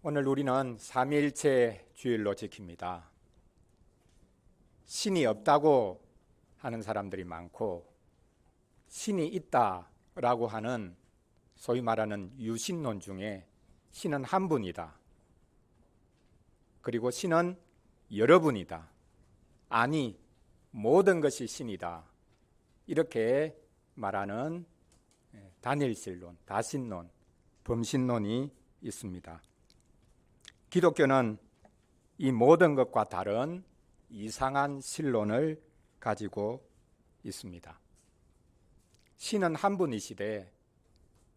오늘 우리는 삼위일체 주일로 지킵니다. 신이 없다고 하는 사람들이 많고 신이 있다라고 하는 소위 말하는 유신론 중에 신은 한 분이다. 그리고 신은 여러분이다. 아니, 모든 것이 신이다. 이렇게 말하는 단일신론, 다신론, 범신론이 있습니다. 기독교는 이 모든 것과 다른 이상한 신론을 가지고 있습니다. 신은 한 분이시되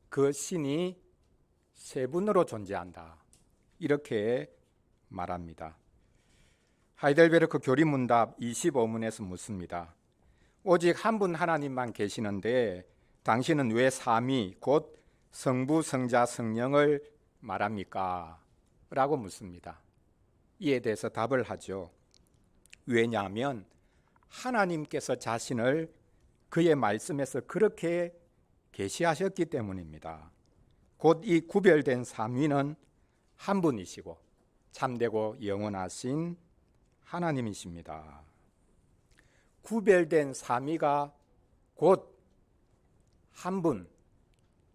그 신이 세 분으로 존재한다. 이렇게 말합니다. 하이델베르크 교리문답 25문에서 묻습니다. 오직 한 분 하나님만 계시는데 당신은 왜 삼위 곧 성부, 성자, 성령을 말합니까? 라고 묻습니다. 이에 대해서 답을 하죠. 왜냐하면 하나님께서 자신을 그의 말씀에서 그렇게 계시하셨기 때문입니다. 곧 이 구별된 삼위는 한 분이시고 참되고 영원하신 하나님이십니다. 구별된 삼위가 곧 한 분,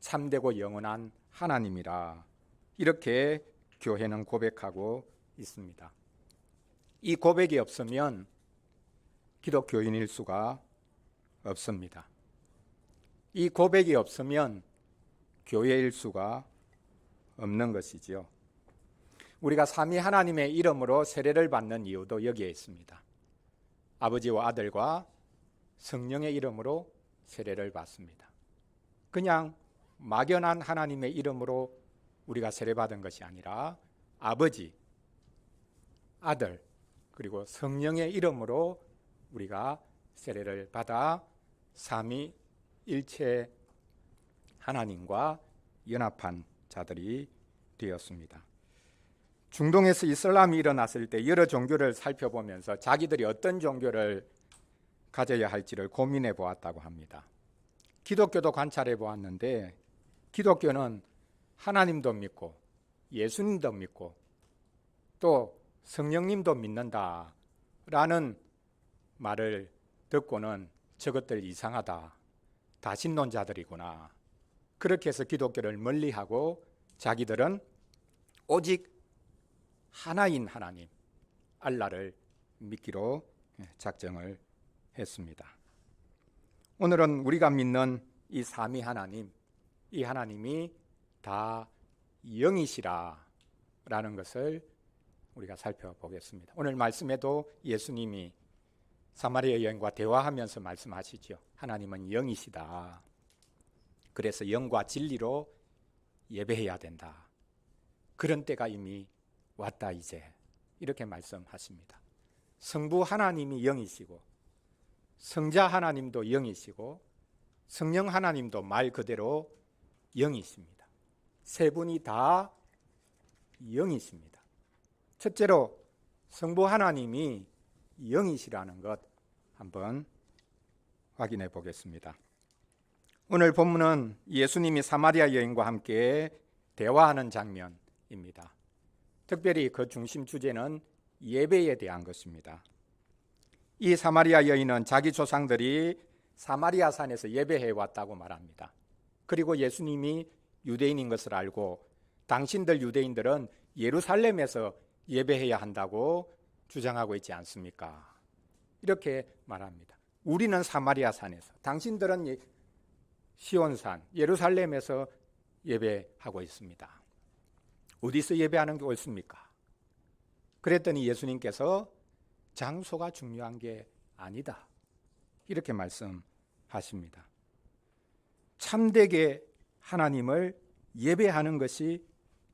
참되고 영원한 하나님이라 이렇게 교회는 고백하고 있습니다. 이 고백이 없으면 기독교인일 수가 없습니다. 이 고백이 없으면 교회일 수가 없는 것이지요. 우리가 삼위 하나님의 이름으로 세례를 받는 이유도 여기에 있습니다. 아버지와 아들과 성령의 이름으로 세례를 받습니다. 그냥 막연한 하나님의 이름으로 우리가 세례받은 것이 아니라 아버지, 아들, 그리고 성령의 이름으로 우리가 세례를 받아 삼위일체 하나님과 연합한 자들이 되었습니다. 중동에서 이슬람이 일어났을 때 여러 종교를 살펴보면서 자기들이 어떤 종교를 가져야 할지를 고민해 보았다고 합니다. 기독교도 관찰해 보았는데 기독교는 하나님도 믿고 예수님도 믿고 또 성령님도 믿는다라는 말을 듣고는 저것들 이상하다. 다신론자들이구나. 그렇게 해서 기독교를 멀리하고 자기들은 오직 하나인 하나님, 알라를 믿기로 작정을 했습니다. 오늘은 우리가 믿는 이 삼위 하나님, 이 하나님이 다 영이시라라는 것을 우리가 살펴보겠습니다. 오늘 말씀에도 예수님이 사마리아 여인과 대화하면서 말씀하시죠. 하나님은 영이시다. 그래서 영과 진리로 예배해야 된다. 그런 때가 이미 왔다 이제 이렇게 말씀하십니다. 성부 하나님이 영이시고 성자 하나님도 영이시고 성령 하나님도 말 그대로 영이십니다. 세 분이 다 영이십니다. 첫째로 성부 하나님이 영이시라는 것 한번 확인해 보겠습니다. 오늘 본문은 예수님이 사마리아 여인과 함께 대화하는 장면입니다. 특별히 그 중심 주제는 예배에 대한 것입니다. 이 사마리아 여인은 자기 조상들이 사마리아 산에서 예배해 왔다고 말합니다. 그리고 예수님이 유대인인 것을 알고 당신들 유대인들은 예루살렘에서 예배해야 한다고 주장하고 있지 않습니까? 이렇게 말합니다. 우리는 사마리아 산에서, 당신들은 시온산, 예루살렘에서 예배하고 있습니다. 어디서 예배하는 게 옳습니까? 그랬더니 예수님께서 장소가 중요한 게 아니다. 이렇게 말씀하십니다. 참되게 하나님을 예배하는 것이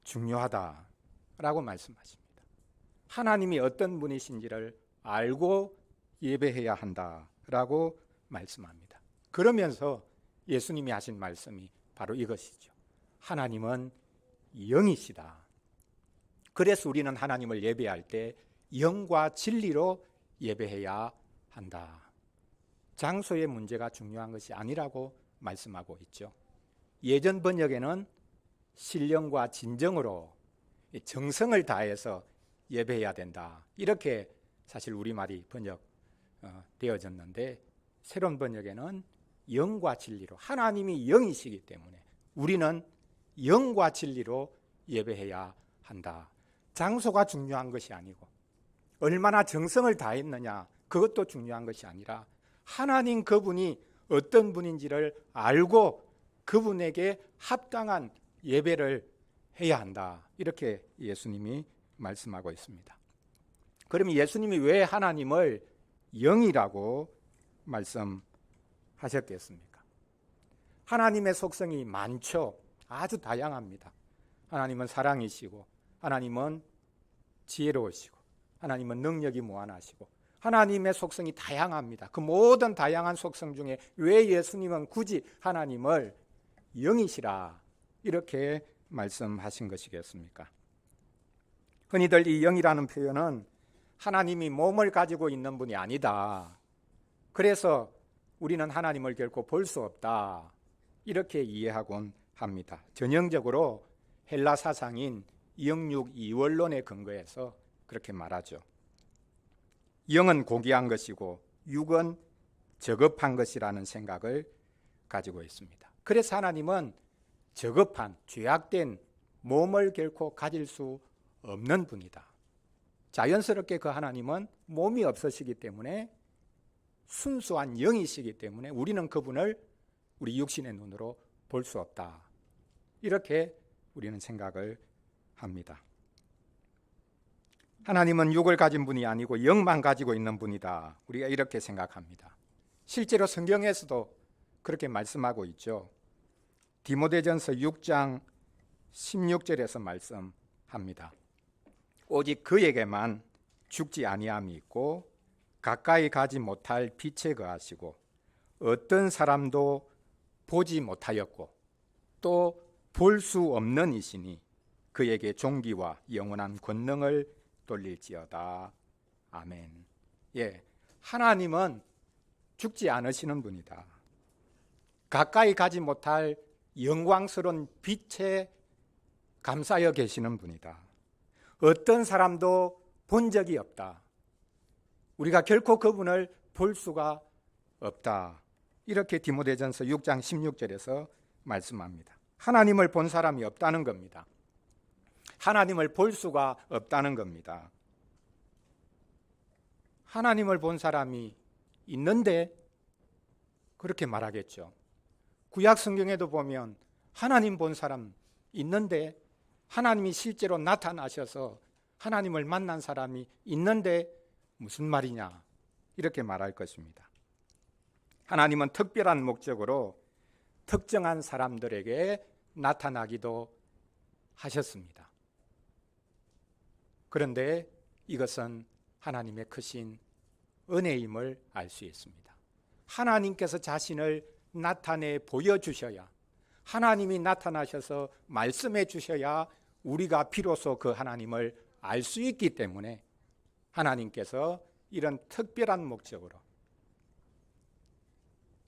중요하다라고 말씀하십니다. 하나님이 어떤 분이신지를 알고 예배해야 한다라고 말씀합니다. 그러면서 예수님이 하신 말씀이 바로 이것이죠. 하나님은 영이시다. 그래서 우리는 하나님을 예배할 때 영과 진리로 예배해야 한다. 장소의 문제가 중요한 것이 아니라고 말씀하고 있죠. 예전 번역에는 신령과 진정으로 정성을 다해서 예배해야 된다. 이렇게 사실 우리말이 번역되어졌는데 새로운 번역에는 영과 진리로, 하나님이 영이시기 때문에 우리는 영과 진리로 예배해야 한다. 장소가 중요한 것이 아니고 얼마나 정성을 다했느냐 그것도 중요한 것이 아니라 하나님 그분이 어떤 분인지를 알고 그분에게 합당한 예배를 해야 한다. 이렇게 예수님이 말씀하고 있습니다. 그러면 예수님이 왜 하나님을 영이라고 말씀하셨겠습니까? 하나님의 속성이 많죠. 아주 다양합니다. 하나님은 사랑이시고, 하나님은 지혜로우시고, 하나님은 능력이 무한하시고, 하나님의 속성이 다양합니다. 그 모든 다양한 속성 중에 왜 예수님은 굳이 하나님을 영이시라 이렇게 말씀하신 것이겠습니까? 흔히들 이 영이라는 표현은 하나님이 몸을 가지고 있는 분이 아니다. 그래서 우리는 하나님을 결코 볼 수 없다. 이렇게 이해하곤 합니다. 전형적으로 헬라 사상인 영육 이원론에 근거해서 그렇게 말하죠. 영은 고귀한 것이고 육은 저급한 것이라는 생각을 가지고 있습니다. 그래서 하나님은 저급한, 죄악된 몸을 결코 가질 수 없는 분이다. 자연스럽게 그 하나님은 몸이 없으시기 때문에 순수한 영이시기 때문에 우리는 그분을 우리 육신의 눈으로 볼 수 없다. 이렇게 우리는 생각을 합니다. 하나님은 육을 가진 분이 아니고 영만 가지고 있는 분이다. 우리가 이렇게 생각합니다. 실제로 성경에서도 그렇게 말씀하고 있죠. 디모데전서 6장 16절에서 말씀합니다. 오직 그에게만 죽지 아니함이 있고 가까이 가지 못할 빛에 거하시고 어떤 사람도 보지 못하였고 또 볼 수 없는 이시니 그에게 존귀와 영원한 권능을 돌릴지어다. 아멘. 예, 하나님은 죽지 않으시는 분이다. 가까이 가지 못할 영광스러운 빛에 감싸여 계시는 분이다. 어떤 사람도 본 적이 없다. 우리가 결코 그분을 볼 수가 없다. 이렇게 디모데전서 6장 16절에서 말씀합니다. 하나님을 본 사람이 없다는 겁니다. 하나님을 볼 수가 없다는 겁니다. 하나님을 본 사람이 있는데 그렇게 말하겠죠. 구약 성경에도 보면 하나님 본 사람 있는데 하나님이 실제로 나타나셔서 하나님을 만난 사람이 있는데 무슨 말이냐 이렇게 말할 것입니다. 하나님은 특별한 목적으로 특정한 사람들에게 나타나기도 하셨습니다. 그런데 이것은 하나님의 크신 은혜임을 알 수 있습니다. 하나님께서 자신을 나타내 보여주셔야, 하나님이 나타나셔서 말씀해 주셔야 우리가 비로소 그 하나님을 알 수 있기 때문에 하나님께서 이런 특별한 목적으로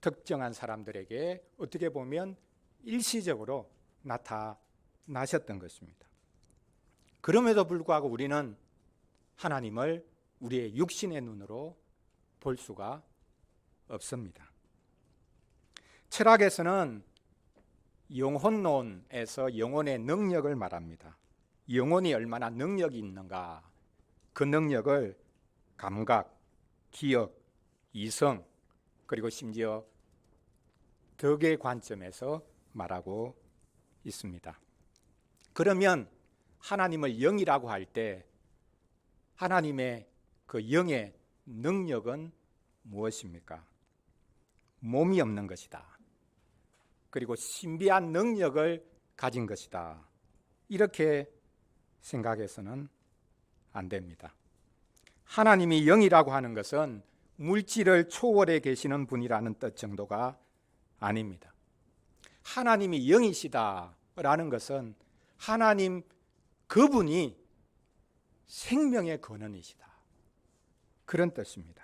특정한 사람들에게 어떻게 보면 일시적으로 나타나셨던 것입니다. 그럼에도 불구하고 우리는 하나님을 우리의 육신의 눈으로 볼 수가 없습니다. 철학에서는 영혼론에서 영혼의 능력을 말합니다. 영혼이 얼마나 능력이 있는가, 그 능력을 감각, 기억, 이성, 그리고 심지어 덕의 관점에서 말하고 있습니다. 그러면 하나님을 영이라고 할 때 하나님의 그 영의 능력은 무엇입니까? 몸이 없는 것이다. 그리고 신비한 능력을 가진 것이다. 이렇게 생각해서는 안 됩니다. 하나님이 영이라고 하는 것은 물질을 초월해 계시는 분이라는 뜻 정도가 아닙니다. 하나님이 영이시다라는 것은 하나님 그분이 생명의 근원이시다. 그런 뜻입니다.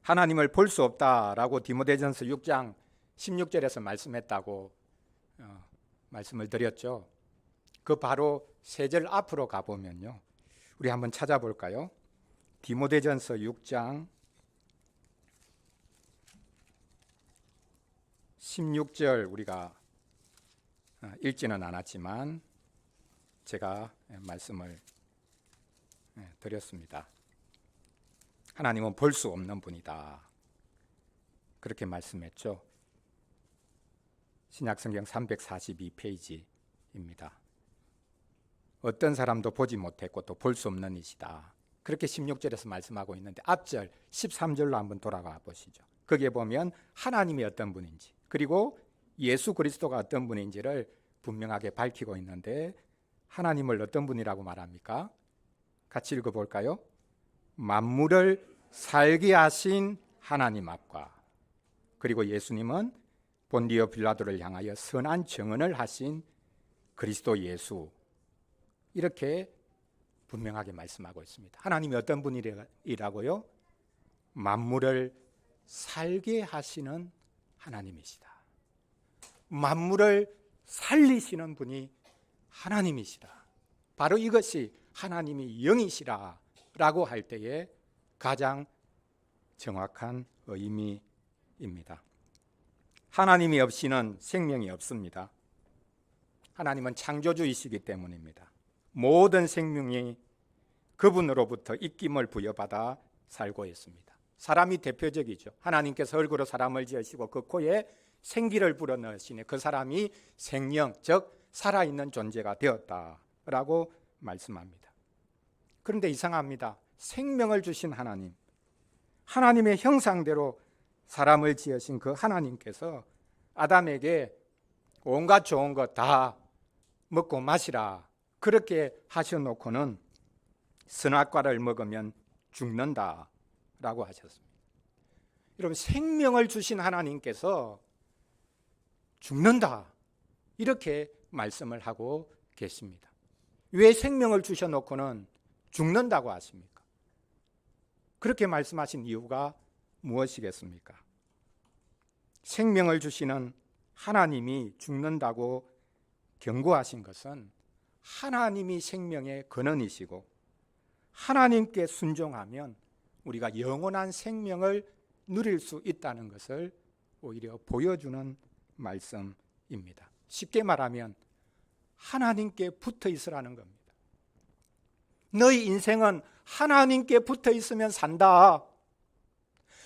하나님을 볼 수 없다라고 디모데전서 6장 16절에서 말씀했다고 말씀을 드렸죠. 그 바로 세 절 앞으로 가보면요, 우리 한번 찾아볼까요? 디모데전서 6장 16절 우리가 읽지는 않았지만 제가 말씀을 드렸습니다. 하나님은 볼 수 없는 분이다, 그렇게 말씀했죠. 신약성경 342페이지입니다. 어떤 사람도 보지 못했고 또 볼 수 없는 이시다, 그렇게 16절에서 말씀하고 있는데, 앞절 13절로 한번 돌아가 보시죠. 거기에 보면 하나님이 어떤 분인지, 그리고 예수 그리스도가 어떤 분인지를 분명하게 밝히고 있는데, 하나님을 어떤 분이라고 말합니까? 같이 읽어볼까요? 만물을 살게 하신 하나님 앞과, 그리고 예수님은 본디오 빌라도를 향하여 선한 증언을 하신 그리스도 예수, 이렇게 분명하게 말씀하고 있습니다. 하나님이 어떤 분이라고요? 만물을 살게 하시는 하나님이시다. 만물을 살리시는 분이 하나님이시다. 바로 이것이 하나님이 영이시라 라고 할 때의 가장 정확한 의미입니다. 하나님이 없이는 생명이 없습니다. 하나님은 창조주이시기 때문입니다. 모든 생명이 그분으로부터 입김을 부여받아 살고 있습니다. 사람이 대표적이죠. 하나님께서 얼굴로 사람을 지으시고 그 코에 생기를 불어넣으시니 그 사람이 생명, 즉 살아있는 존재가 되었다라고 말씀합니다. 그런데 이상합니다. 생명을 주신 하나님, 하나님의 형상대로 사람을 지으신 그 하나님께서 아담에게 온갖 좋은 것 다 먹고 마시라, 그렇게 하셔놓고는 선악과를 먹으면 죽는다 라고 하셨습니다. 여러분, 생명을 주신 하나님께서 죽는다, 이렇게 말씀을 하고 계십니다. 왜 생명을 주셔놓고는 죽는다고 하십니까? 그렇게 말씀하신 이유가 무엇이겠습니까? 생명을 주시는 하나님이 죽는다고 경고하신 것은 하나님이 생명의 근원이시고, 하나님께 순종하면 우리가 영원한 생명을 누릴 수 있다는 것을 오히려 보여주는 말씀입니다. 쉽게 말하면 하나님께 붙어 있으라는 겁니다. 너희 인생은 하나님께 붙어 있으면 산다.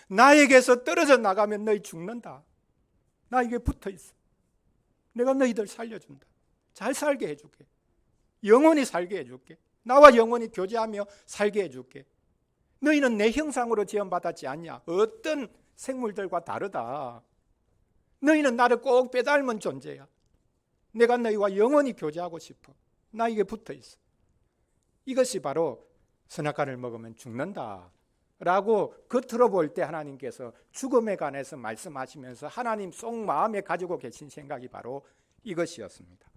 나에게서 떨어져 나가면 너희 죽는다. 나에게 붙어 있어. 내가 너희들 살려준다. 잘 살게 해줄게. 영원히 살게 해줄게. 나와 영원히 교제하며 살게 해줄게. 너희는 내 형상으로 지음받았지 않냐? 어떤 생물들과 다르다. 너희는 나를 꼭 빼닮은 존재야. 내가 너희와 영원히 교제하고 싶어. 나에게 붙어 있어. 이것이 바로 선악과를 먹으면 죽는다 라고 겉으로 볼 때 하나님께서 죽음에 관해서 말씀하시면서 하나님 속 마음에 가지고 계신 생각이 바로 이것이었습니다.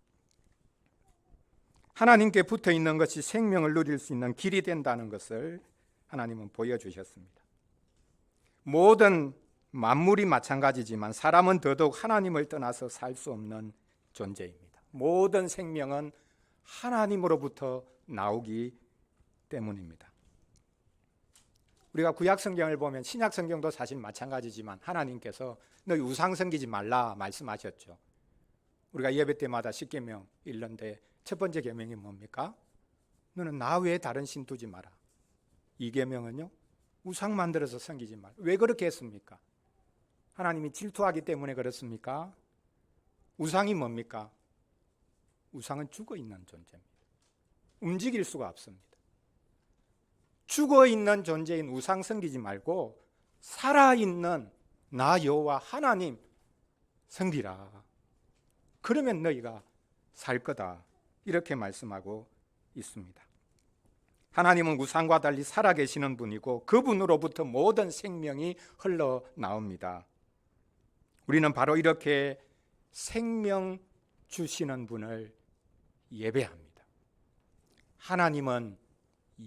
하나님께 붙어 있는 것이 생명을 누릴 수 있는 길이 된다는 것을 하나님은 보여주셨습니다. 모든 만물이 마찬가지지만 사람은 더더욱 하나님을 떠나서 살 수 없는 존재입니다. 모든 생명은 하나님으로부터 나오기 때문입니다. 우리가 구약 성경을 보면 신약 성경도 사실 마찬가지지만 하나님께서 너희 우상 섬기지 말라 말씀하셨죠. 우리가 예배 때마다 10계명 읽는데 첫 번째 계명이 뭡니까? 너는 나 외에 다른 신 두지 마라. 2계명은요, 우상 만들어서 섬기지 마라. 왜 그렇게 했습니까? 하나님이 질투하기 때문에 그렇습니까? 우상이 뭡니까? 우상은 죽어있는 존재입니다. 움직일 수가 없습니다. 죽어있는 존재인 우상 섬기지 말고 살아있는 나 여호와 하나님 섬기라. 그러면 너희가 살 거다. 이렇게 말씀하고 있습니다. 하나님은 우상과 달리 살아계시는 분이고 그분으로부터 모든 생명이 흘러나옵니다. 우리는 바로 이렇게 생명 주시는 분을 예배합니다. 하나님은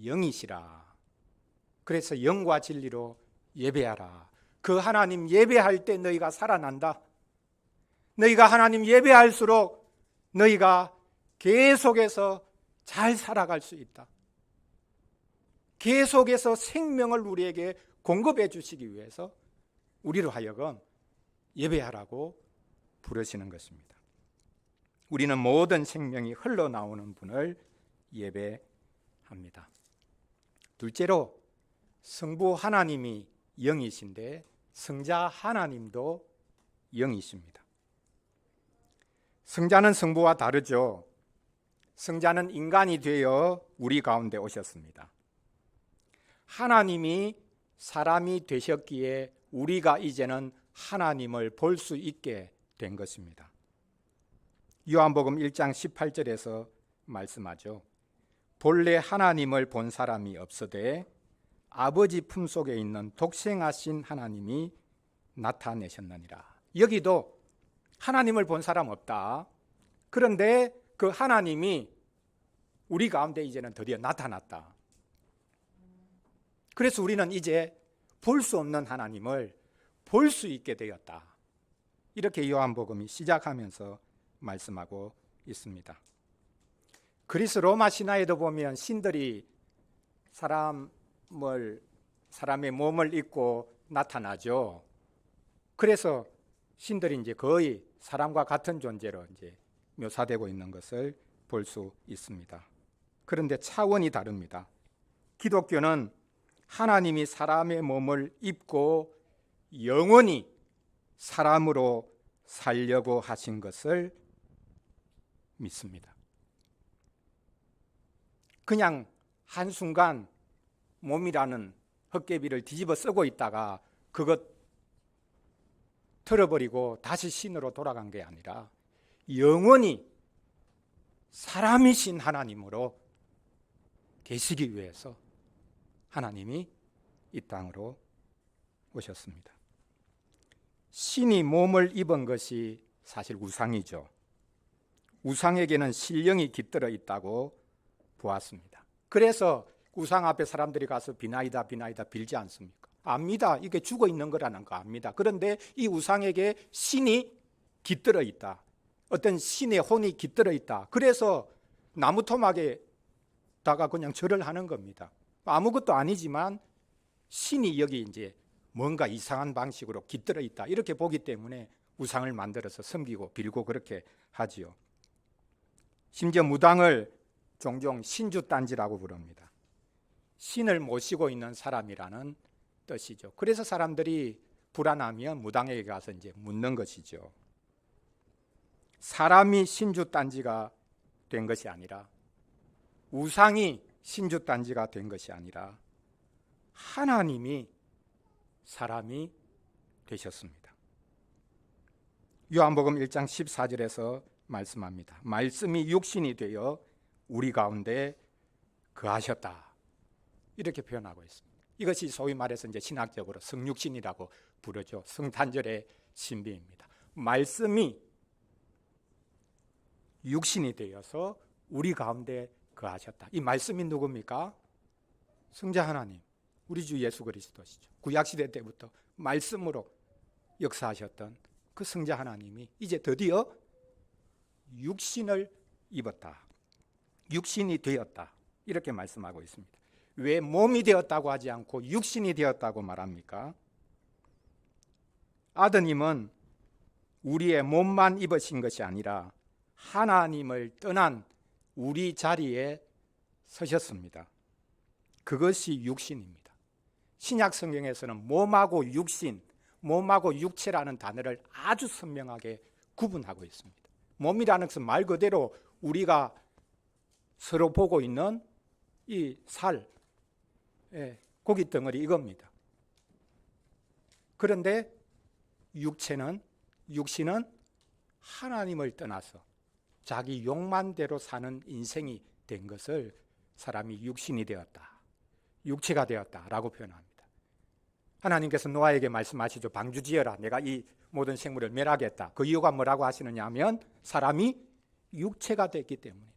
영이시라. 그래서 영과 진리로 예배하라. 그 하나님 예배할 때 너희가 살아난다. 너희가 하나님 예배할수록 너희가 계속해서 잘 살아갈 수 있다. 계속해서 생명을 우리에게 공급해 주시기 위해서 우리로 하여금 예배하라고 부르시는 것입니다. 우리는 모든 생명이 흘러나오는 분을 예배합니다. 둘째로 성부 하나님이 영이신데 성자 하나님도 영이십니다. 성자는 성부와 다르죠. 성자는 인간이 되어 우리 가운데 오셨습니다. 하나님이 사람이 되셨기에 우리가 이제는 하나님을 볼 수 있게 된 것입니다. 요한복음 1장 18절에서 말씀하죠. 본래 하나님을 본 사람이 없으되 아버지 품속에 있는 독생하신 하나님이 나타내셨느니라. 여기도 하나님을 본 사람 없다. 그런데 그 하나님이 우리 가운데 이제는 드디어 나타났다. 그래서 우리는 이제 볼 수 없는 하나님을 볼 수 있게 되었다. 이렇게 요한복음이 시작하면서 말씀하고 있습니다. 그리스 로마 신화에도 보면 신들이 사람의 몸을 입고 나타나죠. 그래서 신들이 이제 거의 사람과 같은 존재로 이제 묘사되고 있는 것을 볼 수 있습니다. 그런데 차원이 다릅니다. 기독교는 하나님이 사람의 몸을 입고 영원히 사람으로 살려고 하신 것을 믿습니다. 그냥 한순간 몸이라는 헛개비를 뒤집어 쓰고 있다가 그것 틀어버리고 다시 신으로 돌아간 게 아니라 영원히 사람이신 하나님으로 계시기 위해서 하나님이 이 땅으로 오셨습니다. 신이 몸을 입은 것이 사실 우상이죠. 우상에게는 신령이 깃들어 있다고 보았습니다. 그래서 우상 앞에 사람들이 가서 비나이다 비나이다 빌지 않습니까? 압니다. 이게 죽어 있는 거라는 거 압니다. 그런데 이 우상에게 신이 깃들어 있다. 어떤 신의 혼이 깃들어 있다. 그래서 나무 토막에다가 그냥 절을 하는 겁니다. 아무것도 아니지만 신이 여기 이제 뭔가 이상한 방식으로 깃들어 있다. 이렇게 보기 때문에 우상을 만들어서 섬기고 빌고 그렇게 하지요. 심지어 무당을 종종 신주단지라고 부릅니다. 신을 모시고 있는 사람이라는 뜻이죠. 그래서 사람들이 불안하면 무당에게 가서 이제 묻는 것이죠. 사람이 신주단지가 된 것이 아니라, 우상이 신주단지가 된 것이 아니라 하나님이 사람이 되셨습니다. 요한복음 1장 14절에서 말씀합니다. 말씀이 육신이 되어 우리 가운데 거하셨다. 이렇게 표현하고 있습니다. 이것이 소위 말해서 이제 신학적으로 성육신이라고 부르죠. 성탄절의 신비입니다. 말씀이 육신이 되어서 우리 가운데 거하셨다. 이 말씀이 누굽니까? 성자 하나님, 우리 주 예수 그리스도시죠. 구약시대 때부터 말씀으로 역사하셨던 그 성자 하나님이 이제 드디어 육신을 입었다. 육신이 되었다. 이렇게 말씀하고 있습니다. 왜 몸이 되었다고 하지 않고 육신이 되었다고 말합니까? 아드님은 우리의 몸만 입으신 것이 아니라 하나님을 떠난 우리 자리에 서셨습니다. 그것이 육신입니다. 신약 성경에서는 몸하고 육신, 몸하고 육체라는 단어를 아주 선명하게 구분하고 있습니다. 몸이라는 것은 말 그대로 우리가 서로 보고 있는 이 살, 고기 덩어리 이겁니다. 그런데 육신은 하나님을 떠나서 자기 욕만대로 사는 인생이 된 것을 사람이 육신이 되었다, 육체가 되었다라고 표현합니다. 하나님께서 노아에게 말씀하시죠. 방주지어라. 내가 이 모든 생물을 멸하겠다. 그 이유가 뭐라고 하시느냐 하면 사람이 육체가 됐기 때문이다.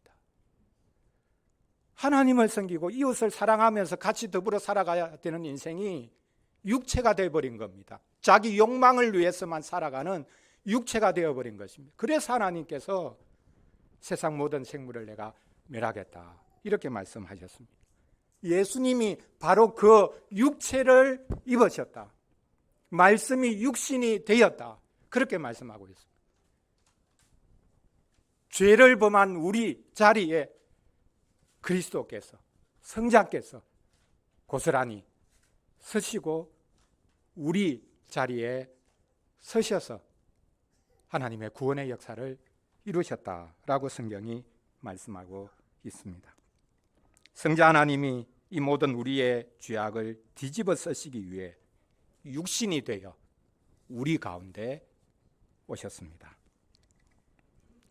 하나님을 섬기고 이웃을 사랑하면서 같이 더불어 살아가야 되는 인생이 육체가 되어버린 겁니다. 자기 욕망을 위해서만 살아가는 육체가 되어버린 것입니다. 그래서 하나님께서 세상 모든 생물을 내가 멸하겠다. 이렇게 말씀하셨습니다. 예수님이 바로 그 육체를 입으셨다. 말씀이 육신이 되었다. 그렇게 말씀하고 있습니다. 죄를 범한 우리 자리에 그리스도께서, 성자께서 고스란히 서시고 우리 자리에 서셔서 하나님의 구원의 역사를 이루셨다라고 성경이 말씀하고 있습니다. 성자 하나님이 이 모든 우리의 죄악을 뒤집어 쓰시기 위해 육신이 되어 우리 가운데 오셨습니다.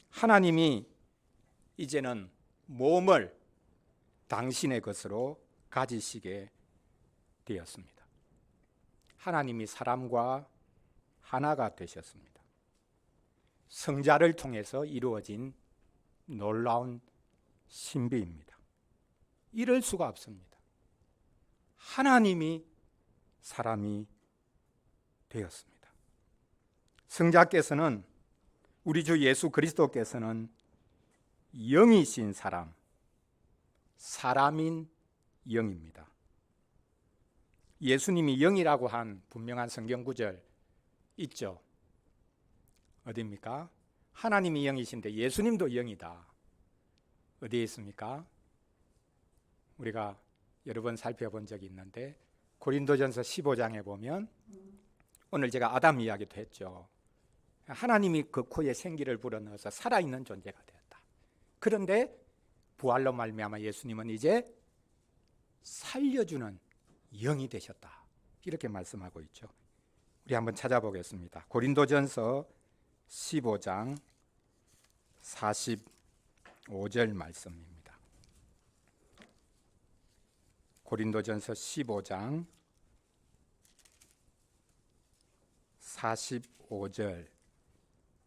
하나님이 이제는 몸을 당신의 것으로 가지시게 되었습니다. 하나님이 사람과 하나가 되셨습니다. 성자를 통해서 이루어진 놀라운 신비입니다. 이럴 수가 없습니다. 하나님이 사람이 되었습니다. 성자께서는, 우리 주 예수 그리스도께서는 영이신 사람, 사람인 영입니다. 예수님이 영이라고 한 분명한 성경 구절 있죠. 어디입니까? 하나님이 영이신데 예수님도 영이다. 어디에 있습니까? 우리가 여러 번 살펴본 적이 있는데 고린도전서 15장에 보면, 오늘 제가 아담 이야기도 했죠. 하나님이 그 코에 생기를 불어넣어서 살아있는 존재가 되었다. 그런데 부활로 말미암아 예수님은 이제 살려주는 영이 되셨다. 이렇게 말씀하고 있죠. 우리 한번 찾아보겠습니다. 고린도전서 15장 45절 말씀입니다. 고린도전서 15장 45절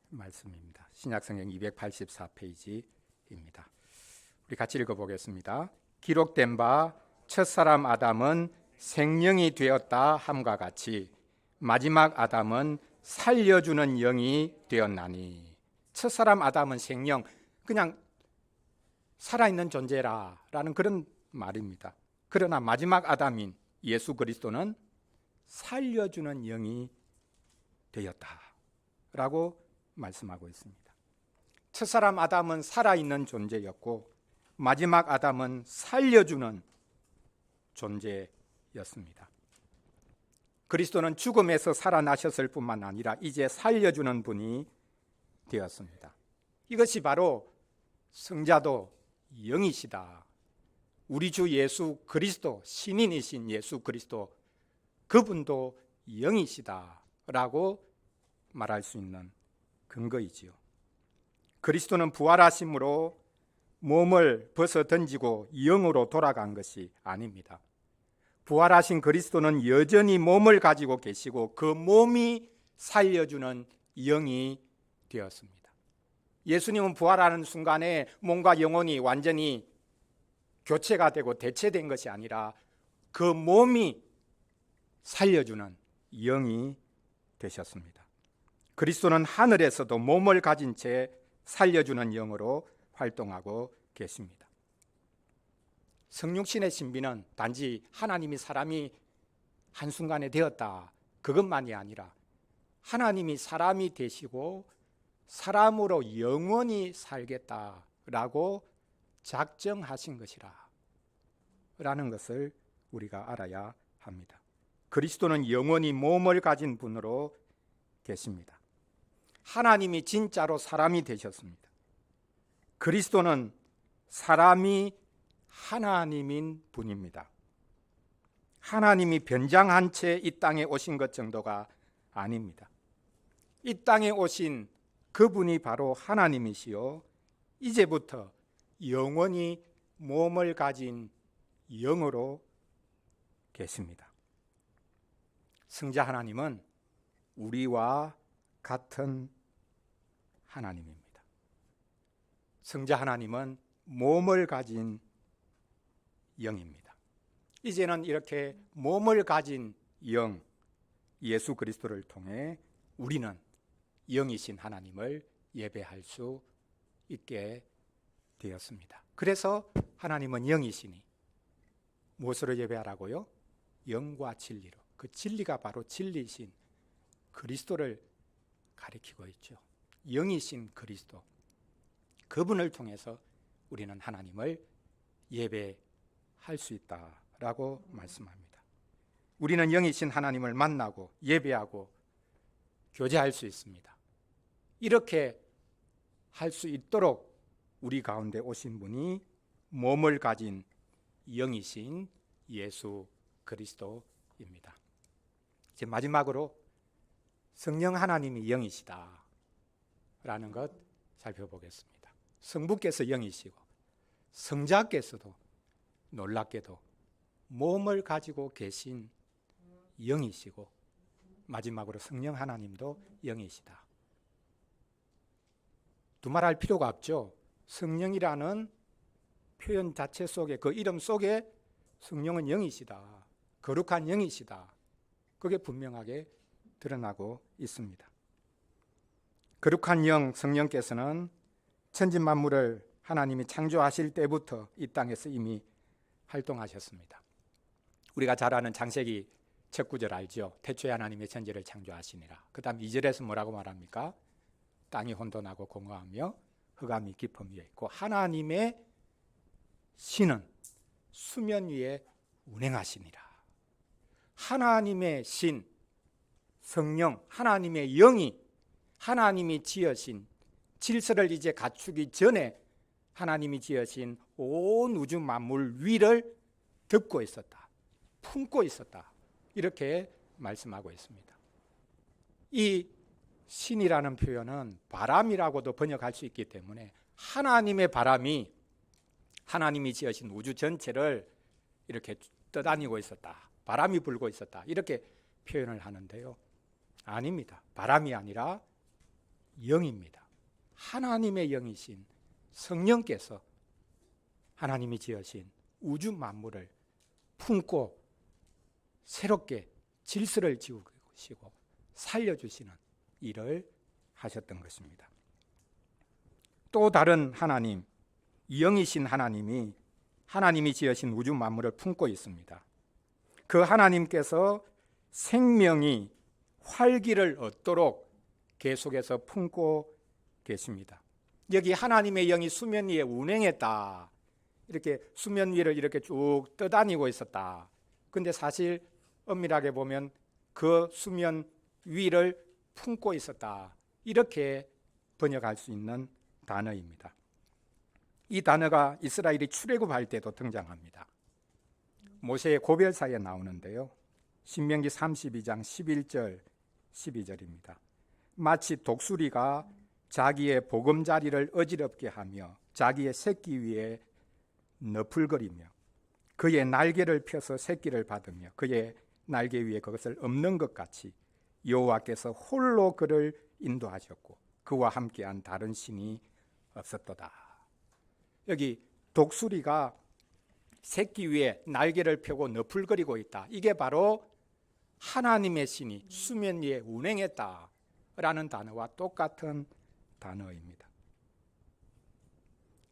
말씀입니다. 신약성경 284페이지입니다. 우리 같이 읽어보겠습니다. 기록된 바 첫사람 아담은 생명이 되었다 함과 같이 마지막 아담은 살려주는 영이 되었나니. 첫사람 아담은 생명, 그냥 살아있는 존재라는 그런 말입니다. 그러나 마지막 아담인 예수 그리스도는 살려주는 영이 되었다라고 말씀하고 있습니다. 첫사람 아담은 살아있는 존재였고 마지막 아담은 살려주는 존재였습니다. 그리스도는 죽음에서 살아나셨을 뿐만 아니라 이제 살려주는 분이 되었습니다. 이것이 바로 성자도 영이시다. 우리 주 예수 그리스도, 신인이신 예수 그리스도, 그분도 영이시다 라고 말할 수 있는 근거이지요. 그리스도는 부활하심으로 몸을 벗어 던지고 영으로 돌아간 것이 아닙니다. 부활하신 그리스도는 여전히 몸을 가지고 계시고 그 몸이 살려주는 영이 되었습니다. 예수님은 부활하는 순간에 몸과 영혼이 완전히 교체가 되고 대체된 것이 아니라 그 몸이 살려주는 영이 되셨습니다. 그리스도는 하늘에서도 몸을 가진 채 살려주는 영으로 활동하고 계십니다. 성육신의 신비는 단지 하나님이 사람이 한순간에 되었다, 그것만이 아니라 하나님이 사람이 되시고 사람으로 영원히 살겠다라고 작정하신 것이라 라는 것을 우리가 알아야 합니다. 그리스도는 영원히 몸을 가진 분으로 계십니다. 하나님이 진짜로 사람이 되셨습니다. 그리스도는 사람이 하나님인 분입니다. 하나님이 변장한 채 이 땅에 오신 것 정도가 아닙니다. 이 땅에 오신 그분이 바로 하나님이시요 이제부터 영원히 몸을 가진 영으로 계십니다. 성자 하나님은 우리와 같은 하나님입니다. 성자 하나님은 몸을 가진 영입니다. 이제는 이렇게 몸을 가진 영, 예수 그리스도를 통해 우리는 영이신 하나님을 예배할 수 있게 되었습니다. 그래서 하나님은 영이시니 무엇으로 예배하라고요? 영과 진리로. 그 진리가 바로 진리신 그리스도를 가리키고 있죠. 영이신 그리스도, 그분을 통해서 우리는 하나님을 예배할 수 있다라고 말씀합니다. 우리는 영이신 하나님을 만나고 예배하고 교제할 수 있습니다. 이렇게 할 수 있도록 우리 가운데 오신 분이 몸을 가진 영이신 예수 그리스도입니다. 이제 마지막으로 성령 하나님이 영이시다 라는 것 살펴보겠습니다. 성부께서 영이시고 성자께서도 놀랍게도 몸을 가지고 계신 영이시고 마지막으로 성령 하나님도 영이시다. 두말할 필요가 없죠. 성령이라는 표현 자체 속에, 그 이름 속에 성령은 영이시다, 거룩한 영이시다, 그게 분명하게 드러나고 있습니다. 거룩한 영 성령께서는 천지만물을 하나님이 창조하실 때부터 이 땅에서 이미 활동하셨습니다. 우리가 잘 아는 창세기 첫 구절 알죠? 태초에 하나님의 천지를 창조하시니라. 그 다음 2절에서 뭐라고 말합니까? 땅이 혼돈하고 공허하며 흑암이 깊음 위에 있고 하나님의 신은 수면 위에 운행하시니라. 하나님의 신, 성령, 하나님의 영이 하나님이 지으신 질서를 이제 갖추기 전에 하나님이 지으신 온 우주 만물 위를 덮고 있었다, 품고 있었다, 이렇게 말씀하고 있습니다. 이 신이라는 표현은 바람이라고도 번역할 수 있기 때문에 하나님의 바람이 하나님이 지으신 우주 전체를 이렇게 떠다니고 있었다, 바람이 불고 있었다, 이렇게 표현을 하는데요. 아닙니다. 바람이 아니라 영입니다. 하나님의 영이신 성령께서 하나님이 지으신 우주 만물을 품고 새롭게 질서를 지우시고 살려주시는 일을 하셨던 것입니다. 또 다른 하나님, 영이신 하나님이 하나님이 지으신 우주 만물을 품고 있습니다. 그 하나님께서 생명이 활기를 얻도록 계속해서 품고 계십니다. 여기 하나님의 영이 수면 위에 운행했다, 이렇게 수면 위를 이렇게 쭉 떠다니고 있었다. 근데 사실 엄밀하게 보면 그 수면 위를 품고 있었다, 이렇게 번역할 수 있는 단어입니다. 이 단어가 이스라엘이 출애굽할 때도 등장합니다. 모세의 고별사에 나오는데요. 신명기 32장 11절 12절입니다. 마치 독수리가 자기의 보금자리를 어지럽게 하며 자기의 새끼 위에 너풀거리며 그의 날개를 펴서 새끼를 받으며 그의 날개 위에 그것을 엎는 것 같이 여호와께서 홀로 그를 인도하셨고 그와 함께한 다른 신이 없었도다. 여기 독수리가 새끼 위에 날개를 펴고 너풀거리고 있다, 이게 바로 하나님의 신이 수면 위에 운행했다라는 단어와 똑같은 단어입니다.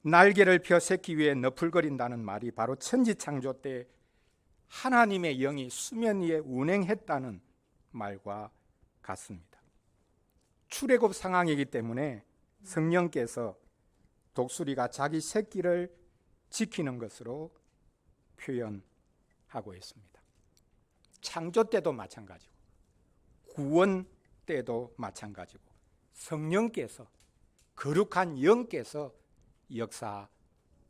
날개를 펴 새끼 위에 너풀거린다는 말이 바로 천지창조 때 하나님의 영이 수면 위에 운행했다는 말과 같습니다. 출애굽 상황이기 때문에 성령께서 독수리가 자기 새끼를 지키는 것으로 표현하고 있습니다. 창조 때도 마찬가지고 구원 때도 마찬가지고 성령께서, 거룩한 영께서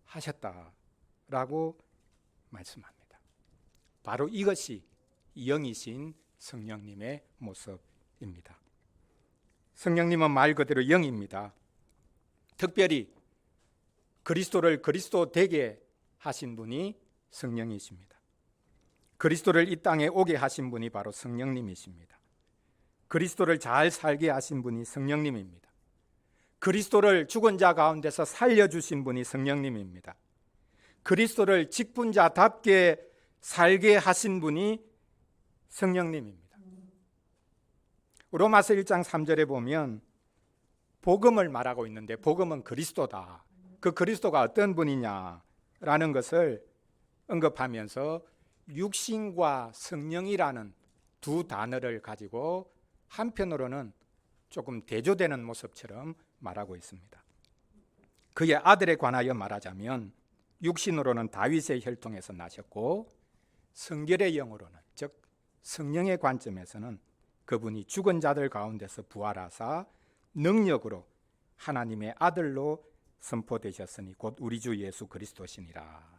역사하셨다라고 말씀합니다. 바로 이것이 영이신 성령님의 모습입니다. 성령님은 말 그대로 영입니다. 특별히 그리스도를 그리스도 되게 하신 분이 성령이십니다. 그리스도를 이 땅에 오게 하신 분이 바로 성령님이십니다. 그리스도를 잘 살게 하신 분이 성령님입니다. 그리스도를 죽은 자 가운데서 살려주신 분이 성령님입니다. 그리스도를 직분자답게 살게 하신 분이 성령님입니다. 로마서 1장 3절에 보면 복음을 말하고 있는데 복음은 그리스도다. 그 그리스도가 어떤 분이냐라는 것을 언급하면서 육신과 성령이라는 두 단어를 가지고 한편으로는 조금 대조되는 모습처럼 말하고 있습니다. 그의 아들에 관하여 말하자면 육신으로는 다윗의 혈통에서 나셨고 성결의 영으로는, 즉 성령의 관점에서는 그분이 죽은 자들 가운데서 부활하사 능력으로 하나님의 아들로 선포되셨으니 곧 우리 주 예수 그리스도시니라.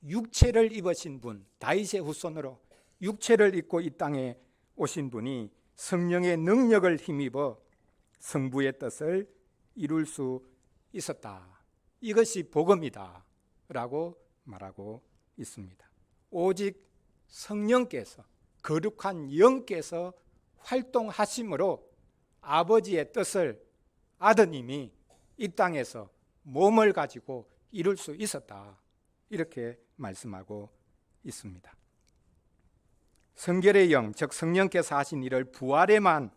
육체를 입으신 분, 다윗의 후손으로 육체를 입고 이 땅에 오신 분이 성령의 능력을 힘입어 성부의 뜻을 이룰 수 있었다. 이것이 복음이다 라고 말하고 있습니다. 오직 성령께서, 거룩한 영께서 활동하심으로 아버지의 뜻을 아드님이 이 땅에서 몸을 가지고 이룰 수 있었다. 이렇게 말씀하고 있습니다. 성결의 영, 즉 성령께서 하신 일을 부활에만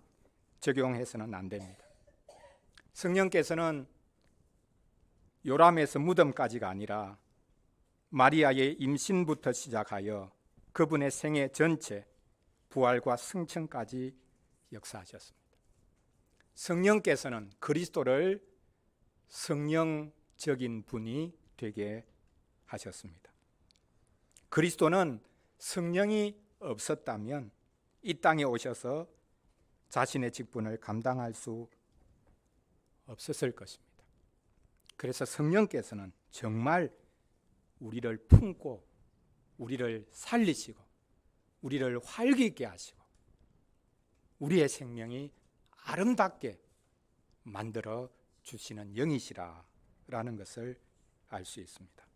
적용해서는 안 됩니다. 성령께서는 요람에서 무덤까지가 아니라 마리아의 임신부터 시작하여 그분의 생애 전체, 부활과 승천까지 역사하셨습니다. 성령께서는 그리스도를 성령적인 분이 되게 하셨습니다. 그리스도는 성령이 없었다면 이 땅에 오셔서 자신의 직분을 감당할 수 없었을 것입니다. 그래서 성령께서는 정말 우리를 품고 우리를 살리시고 우리를 활기 있게 하시고 우리의 생명이 아름답게 만들어 주시는 영이시라라는 것을 알 수 있습니다.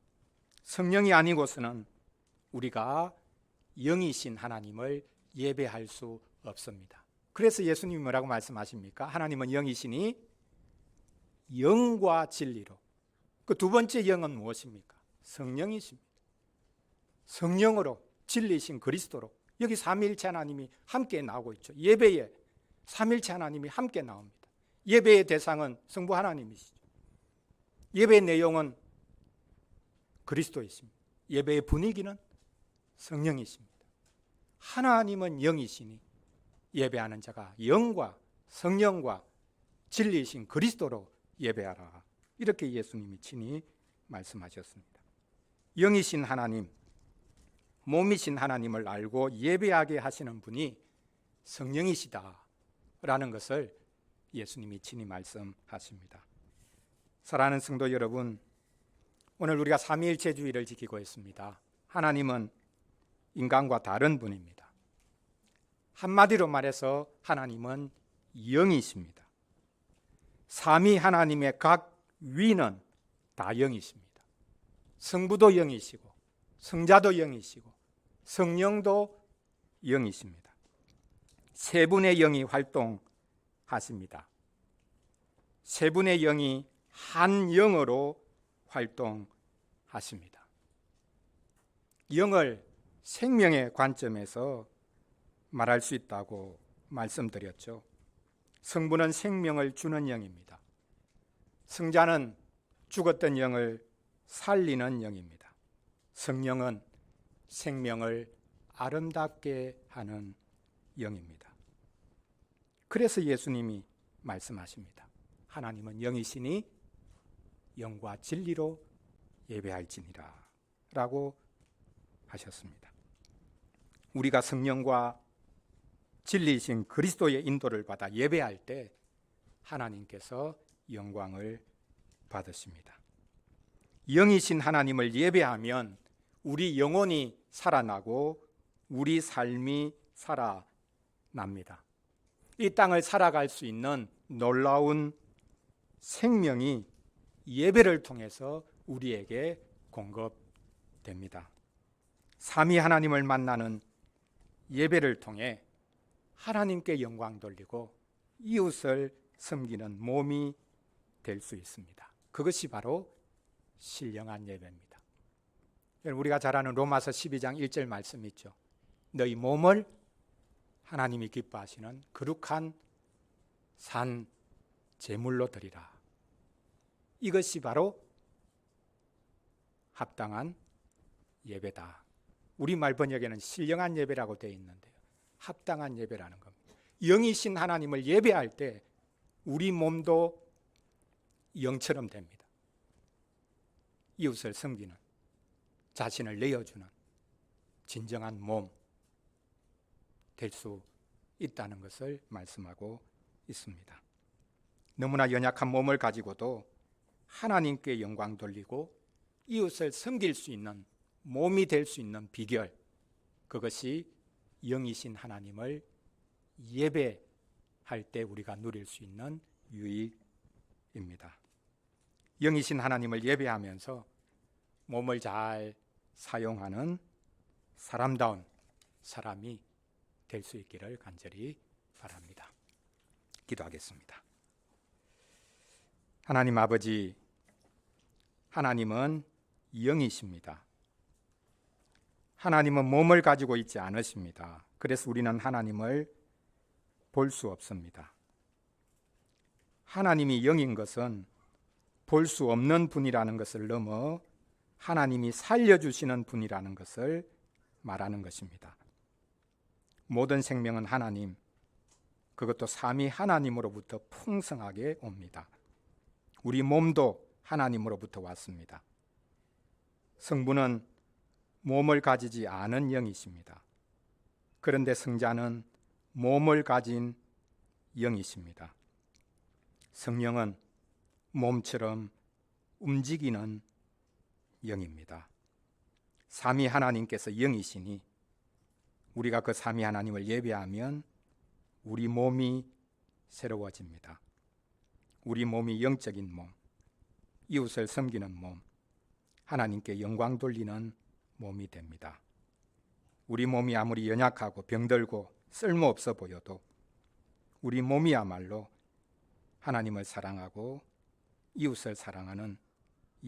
성령이 아니고서는 우리가 영이신 하나님을 예배할 수 없습니다. 그래서 예수님이 뭐라고 말씀하십니까? 하나님은 영이시니 영과 진리로. 그 두 번째 영은 무엇입니까? 성령이십니다. 성령으로 진리신 그리스도로. 여기 삼위일체 하나님이 함께 나오고 있죠. 예배에 삼위일체 하나님이 함께 나옵니다. 예배의 대상은 성부 하나님이시죠. 예배의 내용은 그리스도이십니다. 예배의 분위기는 성령이십니다. 하나님은 영이시니 예배하는 자가 영과 성령과 진리이신 그리스도로 예배하라. 이렇게 예수님이 친히 말씀하셨습니다. 영이신 하나님, 몸이신 하나님을 알고 예배하게 하시는 분이 성령이시다라는 것을 예수님이 친히 말씀하십니다. 사랑하는 성도 여러분, 오늘 우리가 삼위일체주의를 지키고 있습니다. 하나님은 인간과 다른 분입니다. 한마디로 말해서 하나님은 영이십니다. 삼위 하나님의 각 위는 다 영이십니다. 성부도 영이시고 성자도 영이시고 성령도 영이십니다. 세 분의 영이 활동하십니다. 세 분의 영이 한 영으로 활동하십니다. 영을 생명의 관점에서 말할 수 있다고 말씀드렸죠. 성부는 생명을 주는 영입니다. 성자는 죽었던 영을 살리는 영입니다. 성령은 생명을 아름답게 하는 영입니다. 그래서 예수님이 말씀하십니다. 하나님은 영이시니 영과 진리로 예배할지니라 라고 하셨습니다. 우리가 성령과 진리이신 그리스도의 인도를 받아 예배할 때 하나님께서 영광을 받으십니다. 영이신 하나님을 예배하면 우리 영혼이 살아나고 우리 삶이 살아납니다. 이 땅을 살아갈 수 있는 놀라운 생명이 예배를 통해서 우리에게 공급됩니다. 삼위 하나님을 만나는 예배를 통해 하나님께 영광 돌리고 이웃을 섬기는 몸이 될 수 있습니다. 그것이 바로 신령한 예배입니다. 우리가 잘 아는 로마서 12장 1절 말씀 있죠. 너희 몸을 하나님이 기뻐하시는 거룩한 산 제물로 드리라. 이것이 바로 합당한 예배다. 우리말 번역에는 신령한 예배라고 되어 있는데요, 합당한 예배라는 겁니다. 영이신 하나님을 예배할 때 우리 몸도 영처럼 됩니다. 이웃을 섬기는, 자신을 내어주는 진정한 몸 될 수 있다는 것을 말씀하고 있습니다. 너무나 연약한 몸을 가지고도 하나님께 영광 돌리고 이웃을 섬길 수 있는 몸이 될 수 있는 비결, 그것이 영이신 하나님을 예배할 때 우리가 누릴 수 있는 유익입니다. 영이신 하나님을 예배하면서 몸을 잘 사용하는 사람다운 사람이 될 수 있기를 간절히 바랍니다. 기도하겠습니다. 하나님 아버지, 하나님은 영이십니다. 하나님은 몸을 가지고 있지 않으십니다. 그래서 우리는 하나님을 볼 수 없습니다. 하나님이 영인 것은 볼 수 없는 분이라는 것을 넘어 하나님이 살려주시는 분이라는 것을 말하는 것입니다. 모든 생명은 하나님, 그것도 삼위 하나님으로부터 풍성하게 옵니다. 우리 몸도 하나님으로부터 왔습니다. 성부는 몸을 가지지 않은 영이십니다. 그런데 성자는 몸을 가진 영이십니다. 성령은 몸처럼 움직이는 영입니다. 삼위 하나님께서 영이시니 우리가 그 삼위 하나님을 예배하면 우리 몸이 새로워집니다. 우리 몸이 영적인 몸, 이웃을 섬기는 몸, 하나님께 영광 돌리는 몸이 됩니다. 우리 몸이 아무리 연약하고 병들고 쓸모없어 보여도 우리 몸이야말로 하나님을 사랑하고 이웃을 사랑하는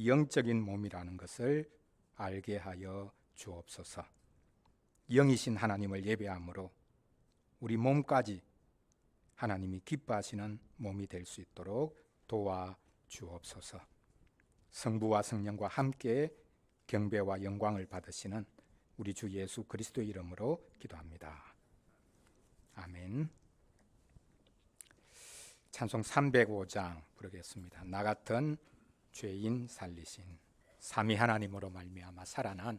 영적인 몸이라는 것을 알게 하여 주옵소서. 영이신 하나님을 예배함으로 우리 몸까지 하나님이 기뻐하시는 몸이 될 수 있도록 도와 주옵소서. 성부와 성령과 함께 경배와 영광을 받으시는 우리 주 예수 그리스도의 이름으로 기도합니다. 아멘. 찬송 305장 부르겠습니다. 나 같은 죄인 살리신 삼위 하나님으로 말미암아 살아난